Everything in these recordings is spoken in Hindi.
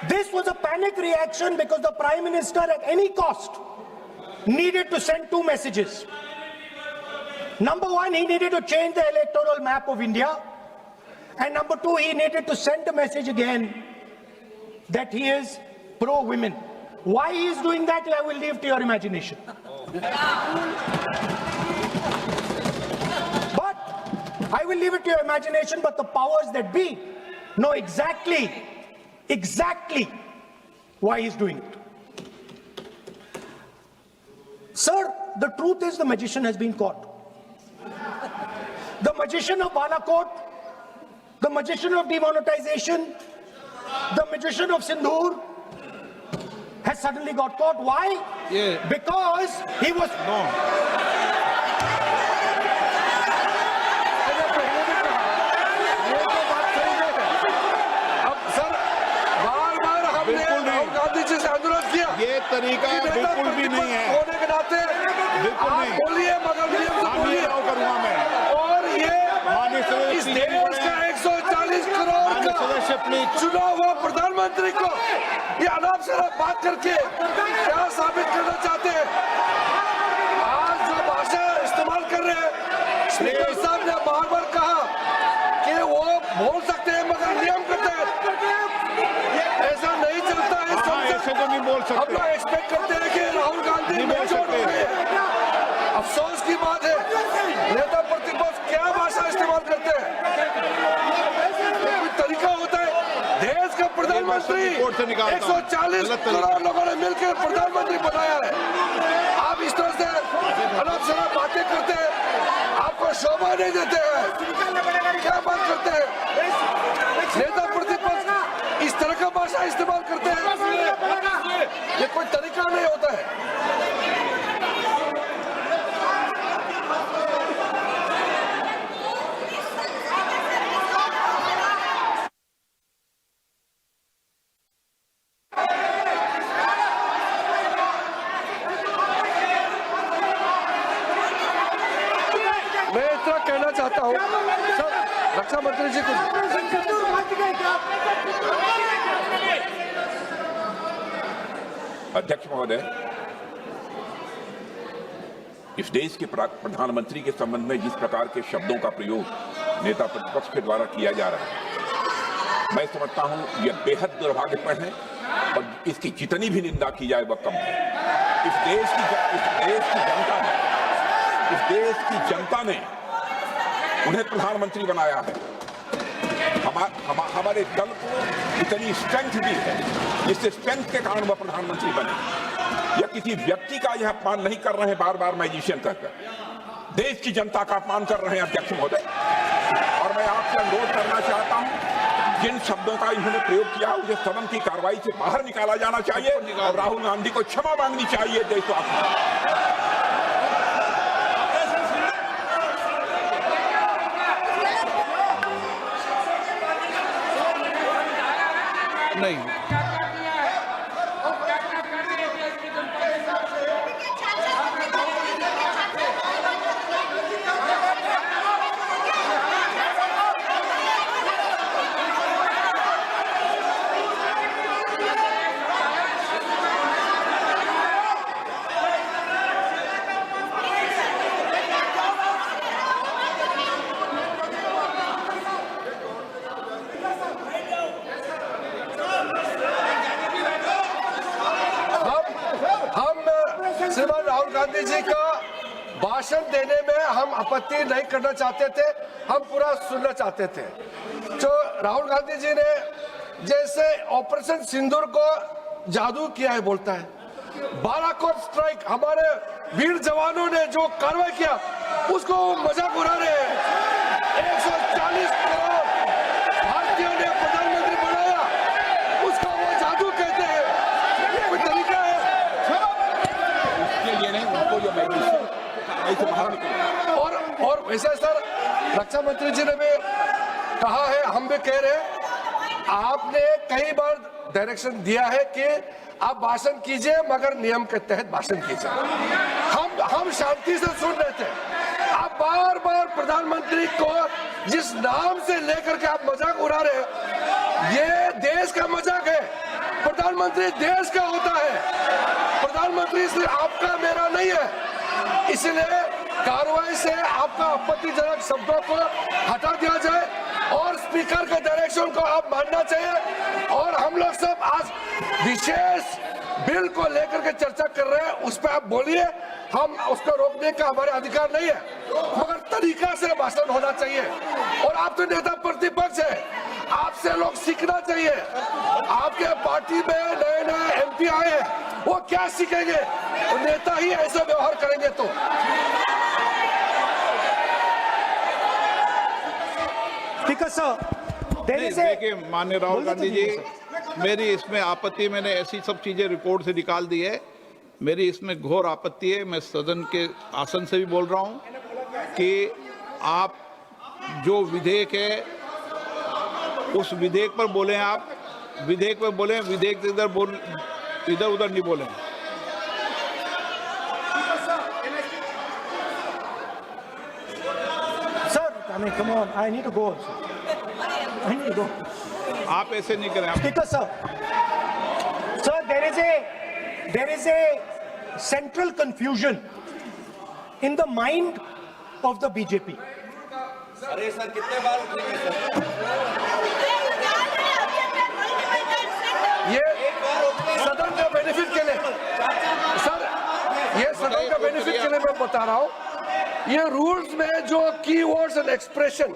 This was a panic reaction because the Prime Minister at any cost needed to send two messages. Number one, he needed to change the electoral map of India. And number two, he needed to send a message again that he is pro-women. Why he is doing that, I will leave to your imagination. But I will leave it to your imagination, but the powers that be know exactly why he's doing it. Sir, the truth is the magician has been caught. The magician of Balakot, the magician of demonetization, the magician of Sindhur has suddenly got caught. Why? Yeah. Because he was... No. ये तरीका बिल्कुल भी नहीं है, होने के नाते बिल्कुल नहीं बोलिए, मगर करूंगा मैं। और ये इस देश का 140 करोड़ का चुना हुआ प्रधानमंत्री को ये अनाप शराब बात करके क्या साबित करना चाहते हैं? आज जो भाषा इस्तेमाल कर रहे हैं, स्पीकर साहब ने बार-बार कहा कि वो बोल सकते हैं मगर नियम करते हैं। ऐसा नहीं चलता है, ऐसे तो नहीं बोल सकते। हम लोग एक्सपेक्ट करते हैं कि राहुल गांधी मेच्योर हो गए। अफसोस की बात है, नेता प्रतिपक्ष क्या भाषा इस्तेमाल करते हैं? कोई तरीका होता है? देश का प्रधानमंत्री 140 करोड़ लोगों ने मिलकर प्रधानमंत्री बनाया है। आप इस तरह से अनाप शराब बातें करते हैं, आपको शोभा नहीं देते हैं। क्या बात करते हैं? नेता प्रतिपक्ष इस तरह का भाषा इस्तेमाल करते हैं, ये कोई तरीका नहीं होता है। मैं इतना कहना चाहता हूँ, रक्षा मंत्री जी कुछ अध्यक्ष महोदय, इस देश के प्रधानमंत्री के संबंध में जिस प्रकार के शब्दों का प्रयोग नेता प्रतिपक्ष के द्वारा किया जा रहा है, मैं समझता हूं यह बेहद दुर्भाग्यपूर्ण है और इसकी जितनी भी निंदा की जाए वह कम है। इस देश की जनता ने उन्हें प्रधानमंत्री बनाया है। हमारे दल को इतनी स्ट्रेंथ दी है, जिससे स्ट्रेंथ के कारण वह प्रधानमंत्री बने। या किसी व्यक्ति का यह अपमान नहीं कर रहे हैं बार बार मैजिशियन कहकर, देश की जनता का अपमान कर रहे हैं अध्यक्ष महोदय। और मैं आपसे अनुरोध करना चाहता हूं, जिन शब्दों का इन्होंने प्रयोग किया उसे सदन की कार्रवाई से बाहर निकाला जाना चाहिए और राहुल गांधी को क्षमा मांगनी चाहिए देशवासियों। नहीं, श्रीमान राहुल गांधी जी का भाषण देने में हम आपत्ति नहीं करना चाहते थे, हम पूरा सुनना चाहते थे। जो राहुल गांधी जी ने जैसे ऑपरेशन सिंदूर को जादू किया है बोलता है, बालाकोट स्ट्राइक हमारे वीर जवानों ने जो कार्रवाई किया उसको मजाक उड़ा रहे हैं। 140 करोड़ भारतीयों ने प्रधानमंत्री बनाया, उसको वो जादू कहते हैं। ये कोई तरीका है? और वैसे सर रक्षा मंत्री जी ने भी कहा है, हम भी कह रहे हैं, आपने कई बार डायरेक्शन दिया है कि आप भाषण कीजिए मगर नियम के तहत भाषण कीजिए। हम शांति से सुन रहे थे, आप बार बार प्रधानमंत्री को जिस नाम से लेकर के आप मजाक उड़ा रहे हैं, ये देश का मजाक है। प्रधानमंत्री देश का होता है, प्रधानमंत्री सिर्फ आपका मेरा नहीं है। इसलिए कार्रवाई से आपका आपत्तिजनक शब्दों को हटा दिया जाए और स्पीकर के डायरेक्शन को आप मानना चाहिए। और हम लोग सब आज विशेष बिल को लेकर के चर्चा कर रहे हैं, उस पर आप बोलिए, हम उसको रोकने का हमारे अधिकार नहीं है, मगर तरीका से भाषण होना चाहिए। और आप तो नेता प्रतिपक्ष है, आपसे लोग सीखना चाहिए। आपके पार्टी में नए नए एमपी आए हैं, वो क्या सीखेंगे? वो नेता ही ऐसा व्यवहार करेंगे तो। Speaker sir, there is a देखिए माननीय राहुल गांधी जी, मेरी इसमें आपत्ति, मैंने ऐसी सब चीजें रिपोर्ट से निकाल दी है, मेरी इसमें घोर आपत्ति है। मैं सदन के आसन से भी बोल रहा हूं कि आप जो विधेयक है उस विधेयक पर बोले, आप विधेयक पर बोले, विधेयक से इधर उधर नहीं बोले। sir, I mean, come on, I need to go also. I need to go. आप ऐसे नहीं करें। Speaker sir, sir, there is a central confusion in the mind of the BJP. अरे सर कितने बार उठेंगे सर? ये सदन का बेनिफिट के लिए सर, ये सदन का बेनिफिट के लिए मैं बता रहा हूँ, ये रूल्स में जो की वर्ड्स एंड एक्सप्रेशन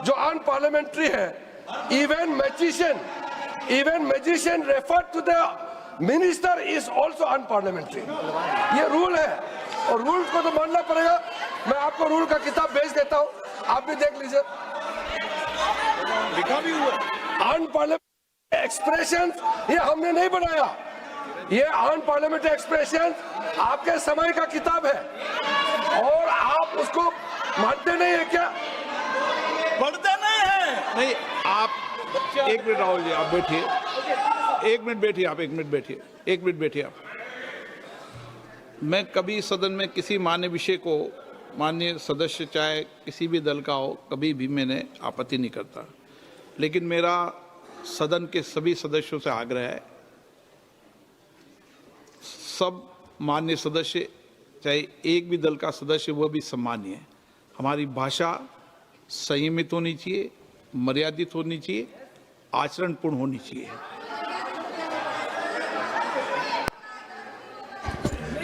जो अनपार्लियामेंट्री है, even magician refer to the minister is also unparliamentary. ये रूल है और रूल्स को तो मानना पड़ेगा। मैं आपको रूल का किताब भेज देता हूँ, आप भी देख लीजिए। अनपार्लियामेंट्री एक्सप्रेशन ये हमने नहीं बनाया, ये अनपार्लियामेंट्री एक्सप्रेशन आपके समय का किताब है और आप उसको मानते नहीं है क्या? पढ़ते नहीं है। नहीं, आप एक मिनट राहुल जी, आप बैठिए, एक मिनट बैठिए, आप एक मिनट बैठिए, एक मिनट बैठिए आप। मैं कभी सदन में किसी मान्य विषय को, माननीय सदस्य चाहे किसी भी दल का हो, कभी भी मैंने आपत्ति नहीं करता, लेकिन मेरा सदन के सभी सदस्यों से आग्रह है, सब माननीय सदस्य चाहे एक भी दल का सदस्य वह भी सम्मानीय है। हमारी भाषा संयमित होनी चाहिए, मर्यादित होनी चाहिए, आचरणपूर्ण होनी चाहिए।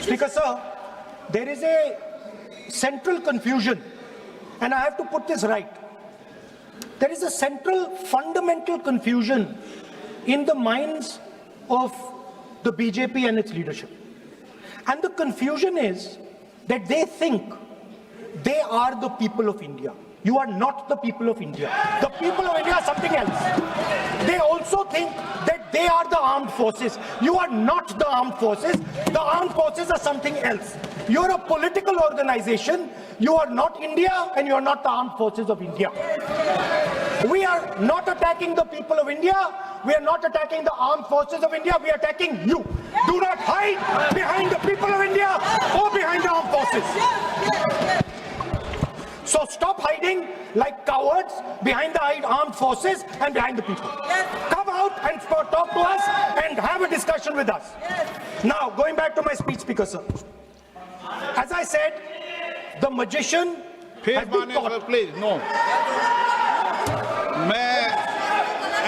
Speaker sir, there is a central confusion, and I have to put this right. There is a central fundamental confusion in the minds of the BJP and its leadership. And the confusion is that they think they are the people of India. You are not the people of India. The people of India are something else. They also think that they are the armed forces. You are not the armed forces. The armed forces are something else. You are a political organization. You are not India and you are not the armed forces of India. We are not attacking the people of India. We are not attacking the armed forces of India. We are attacking you. Do not hide behind the people of India or behind the armed forces. So stop hiding like cowards behind the armed forces and behind the people. Come out and talk to us and have a discussion with us. Now, going back to my speech, Speaker sir. As I said, the magician has been caught. Please no, मैं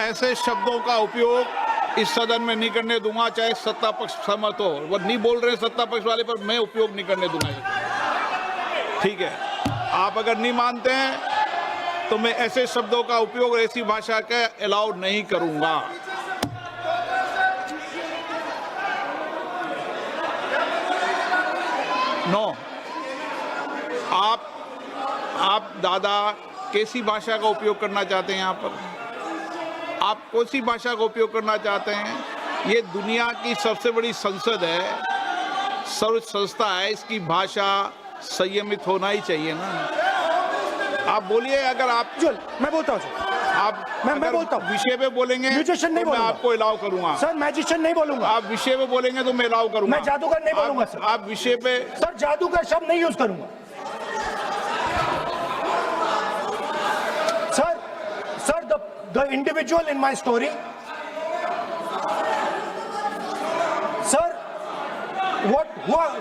ऐसे शब्दों का उपयोग इस सदन में नहीं करने दूंगा, चाहे सत्ता पक्ष सहमत हो। वो नहीं बोल रहे सत्ता पक्ष वाले, पर मैं उपयोग नहीं करने दूंगा। ठीक है, आप अगर नहीं मानते हैं तो मैं ऐसे शब्दों का उपयोग, ऐसी भाषा का अलाउ नहीं करूंगा। नो, आप दादा कैसी भाषा का उपयोग करना चाहते हैं? यहाँ पर आप कौन सी भाषा का उपयोग करना चाहते हैं? ये दुनिया की सबसे बड़ी संसद है, सर्व संस्था है, इसकी भाषा संयमित होना ही चाहिए ना। आप बोलिए, अगर आप मैं बोलता हूँ आप मैं बोलता हूँ, विषय पे बोलेंगे म्यूजिशियन नहीं तो मैं बोलूंगा। आपको अलाउ करूंगा। सर मैजिशियन नहीं बोलूंगा। आप विषय पे बोलेंगे तो मैं अलाउ करूंगा। मैं जादूगर नहीं बोलूंगा सर। आप विषय पे, सर जादूगर शब्द नहीं यूज करूंगा। Sir the individual in my story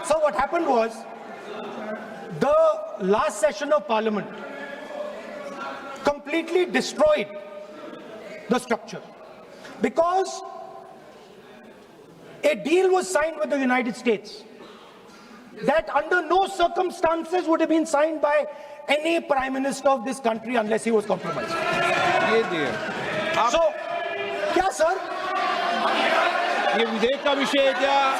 So what happened was, the last session of Parliament completely destroyed the structure, because a deal was signed with the United States that under no circumstances would have been signed by any prime minister of this country unless he was compromised. ये दिए So, क्या sir? ये विधेयक का विषय है क्या?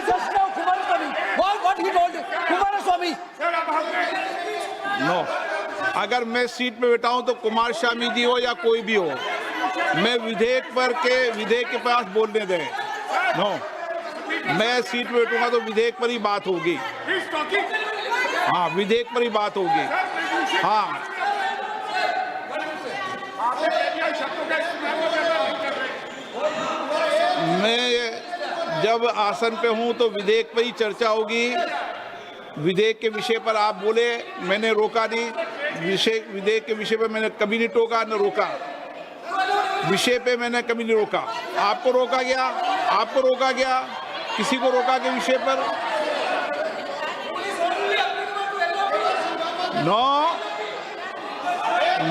Just now, Kumaraswamy. What he told Kumaraswamy. No, अगर मैं सीट पे बैठा हूं तो कुमार स्वामी जी हो या कोई भी हो, मैं विधेयक के पास बोलने दें। नो, मैं सीट पे बैठूंगा तो विधेयक पर ही बात होगी। हाँ, विधेयक पर ही बात होगी। हाँ, मैं जब आसन पे हूं तो विधेयक पर ही चर्चा होगी। विधेयक के विषय पर आप बोले, मैंने रोका नहीं। विधेयक के विषय पर मैंने कभी नहीं टोका न रोका। विषय पे मैंने कभी नहीं रोका। आपको रोका गया, किसी को रोका के विषय पर?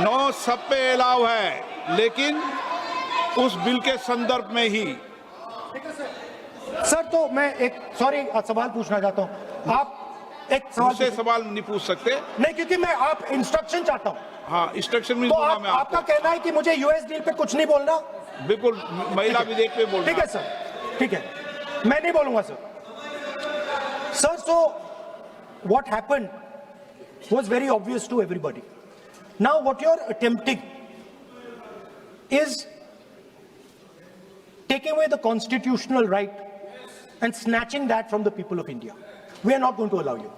नो, सब पे अलाउ है, लेकिन उस बिल के संदर्भ में ही। सर, तो मैं एक सवाल पूछना चाहता हूं। आप एक सवाल नहीं पूछ सकते। नहीं, क्योंकि मैं आप इंस्ट्रक्शन चाहता हूं। हाँ, इंस्ट्रक्शन में तो आपका कहना है कि मुझे यूएस डील पे कुछ नहीं बोलना? बिल्कुल, महिला विधेयक पे बोलना। ठीक है सर, ठीक है, मैं नहीं बोलूंगा sir. So what happened was very obvious to everybody. Now what you're attempting is taking away the constitutional right and snatching that from the people of India. We are not going to allow you.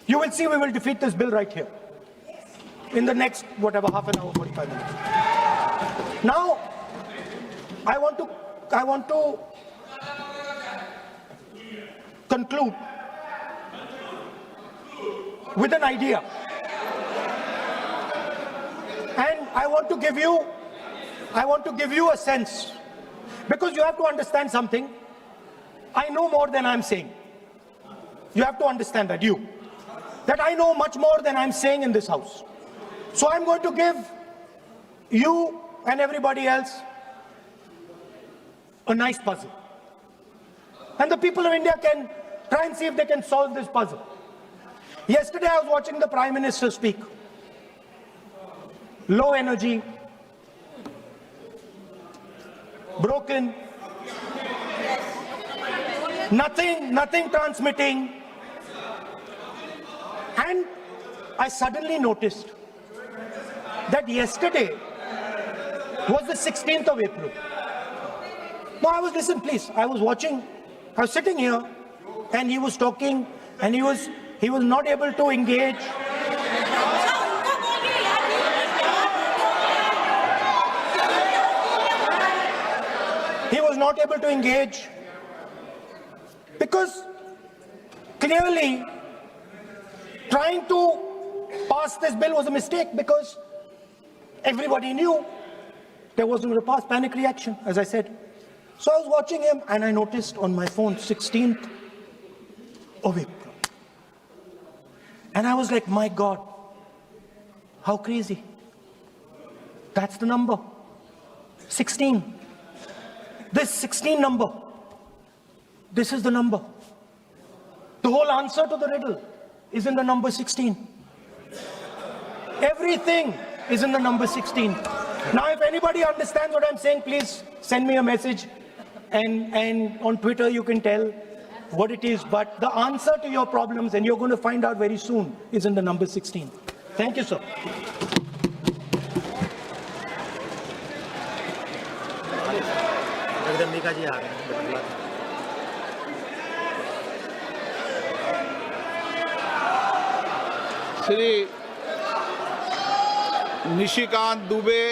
You will see, we will defeat this bill right here in the next, whatever, half an hour, 45 minutes. Now, I want to conclude with an idea. And I want to give you a sense, because you have to understand something. I know more than I'm saying. You have to understand that I know much more than I'm saying in this house. So I'm going to give you and everybody else a nice puzzle. And the people of India can try and see if they can solve this puzzle. Yesterday I was watching the Prime Minister speak. Low energy, broken, nothing transmitting. And I suddenly noticed that yesterday was the 16th of April. Now listen please, I was sitting here and he was talking and he was not able to engage. He was not able to engage because clearly trying to pass this bill was a mistake, because everybody knew there wasn't going to pass. Panic reaction, as I said. So I was watching him and I noticed on my phone 16th of April. And I was like, my God, how crazy. That's the number. 16. This 16 number. This is the number. The whole answer to the riddle is in the number 16. Everything is in the number 16. Now, if anybody understands what I'm saying, please send me a message. And on Twitter, you can tell what it is. But the answer to your problems, and you're going to find out very soon, is in the number 16. Thank you, sir. Shri Nishikant Dubey,